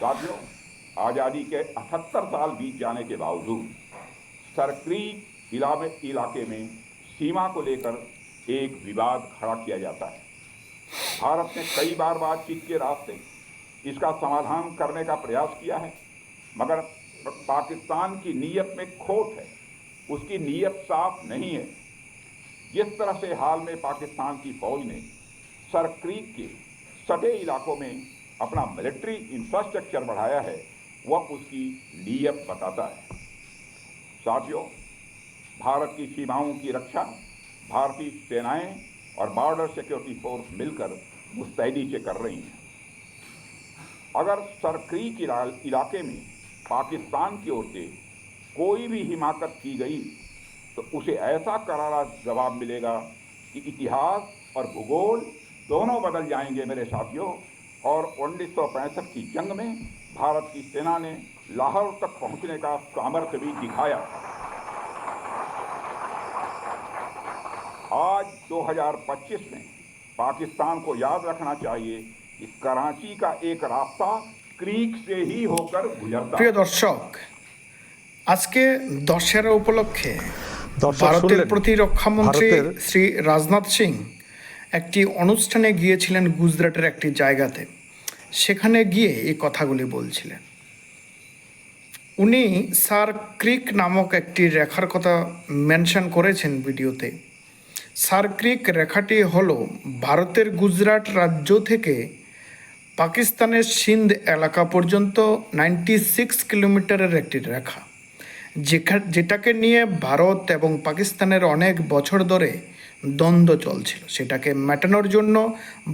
साथियों, आज़ादी के 78 साल बीत जाने के बावजूद सरक्रीक इलाके में सीमा को लेकर एक विवाद खड़ा किया जाता है। भारत ने कई बार बातचीत के रास्ते इसका समाधान करने का प्रयास किया है, मगर पाकिस्तान की नीयत में खोट है, उसकी नीयत साफ नहीं है। जिस तरह से हाल में पाकिस्तान की फौज ने सरक्रीक के सटे इलाकों में अपना मिलिट्री इंफ्रास्ट्रक्चर बढ़ाया है, वह उसकी नीयत बताता है। साथियों, भारत की सीमाओं की रक्षा भारतीय सेनाएं और बॉर्डर सिक्योरिटी फोर्स मिलकर मुस्तैदी से कर रही हैं। अगर सरक्रीक इलाके में पाकिस्तान की ओर से कोई भी हिमाकत की गई तो उसे ऐसा करारा जवाब मिलेगा कि इतिहास और भूगोल दोनों बदल जाएंगे मेरे साथियों। और 1965 की जंग में भारत की सेना ने लाहौर तक पहुंचने का सामर्थ्य भी दिखाया। आज 2025 में पाकिस्तान को याद रखना चाहिए कि कराची का एक रास्ता क्रीक से ही होकर गुजरता। প্রিয় দর্শক, আজকে দশেরা উপলক্ষে ভারতের প্রতিরক্ষামন্ত্রী শ্রী রাজনাথ সিং একটি অনুষ্ঠানে গিয়েছিলেন গুজরাটের একটি জায়গাতে। সেখানে গিয়ে এই কথাগুলি বলছিলেন। উনি সারক্রিক নামক একটি রেখার কথা মেনশন করেছেন ভিডিওতে। সারক্রিক রেখাটি হলো ভারতের গুজরাট রাজ্য থেকে পাকিস্তানের সিন্ধ এলাকা পর্যন্ত 96 কিলোমিটারের একটি রেখা, যেটাকে নিয়ে ভারত এবং পাকিস্তানের অনেক বছর ধরে দ্বন্দ্ব চলছিল। সেটাকে মেটানোর জন্য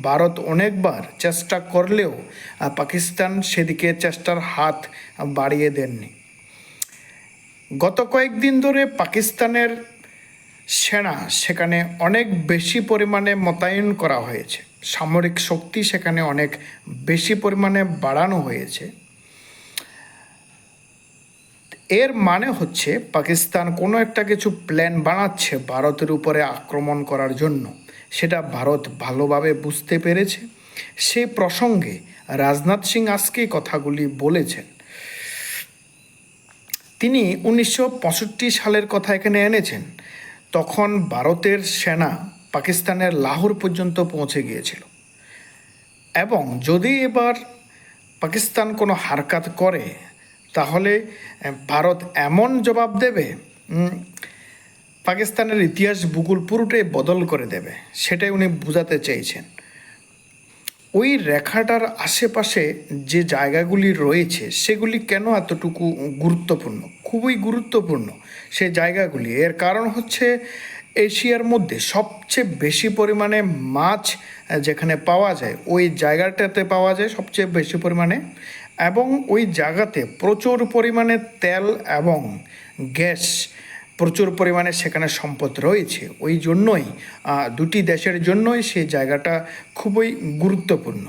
ভারত অনেকবার চেষ্টা করলেও পাকিস্তান সেদিকে চেষ্টার হাত বাড়িয়ে দেননি। গত কয়েকদিন ধরে পাকিস্তানের সেনা সেখানে অনেক বেশি পরিমাণে মোতায়েন করা হয়েছে, সামরিক শক্তি সেখানে অনেক বেশি পরিমাণে বাড়ানো হয়েছে। এর মানে হচ্ছে পাকিস্তান কোনো একটা কিছু প্ল্যান বানাচ্ছে ভারতের উপরে আক্রমণ করার জন্য। সেটা ভারত ভালোভাবে বুঝতে পেরেছে। সেই প্রসঙ্গে রাজনাথ সিং আজকে কথাগুলি বলেছেন। তিনি 1965 সালের কথা এখানে এনেছেন। তখন ভারতের সেনা পাকিস্তানের লাহোর পর্যন্ত পৌঁছে গিয়েছিল এবং যদি এবার পাকিস্তান কোনো হারকাত করে তাহলে ভারত এমন জবাব দেবে, পাকিস্তানের ইতিহাস ভূগোল পুরোটাই বদল করে দেবে। সেটাই উনি বোঝাতে চেয়েছেন। ওই রেখাটার আশেপাশে যে জায়গাগুলি রয়েছে সেগুলি কেন এতটুকু গুরুত্বপূর্ণ? খুবই গুরুত্বপূর্ণ সেই জায়গাগুলি। এর কারণ হচ্ছে এশিয়ার মধ্যে সবচেয়ে বেশি পরিমাণে মাছ যেখানে পাওয়া যায় ওই জায়গাটাতে পাওয়া যায় সবচেয়ে বেশি পরিমাণে, এবং ওই জায়গাতে প্রচুর পরিমাণে তেল এবং গ্যাস প্রচুর পরিমাণে সেখানে সম্পদ রয়েছে। ওই জন্যই দুটি দেশের জন্যই সেই জায়গাটা খুবই গুরুত্বপূর্ণ।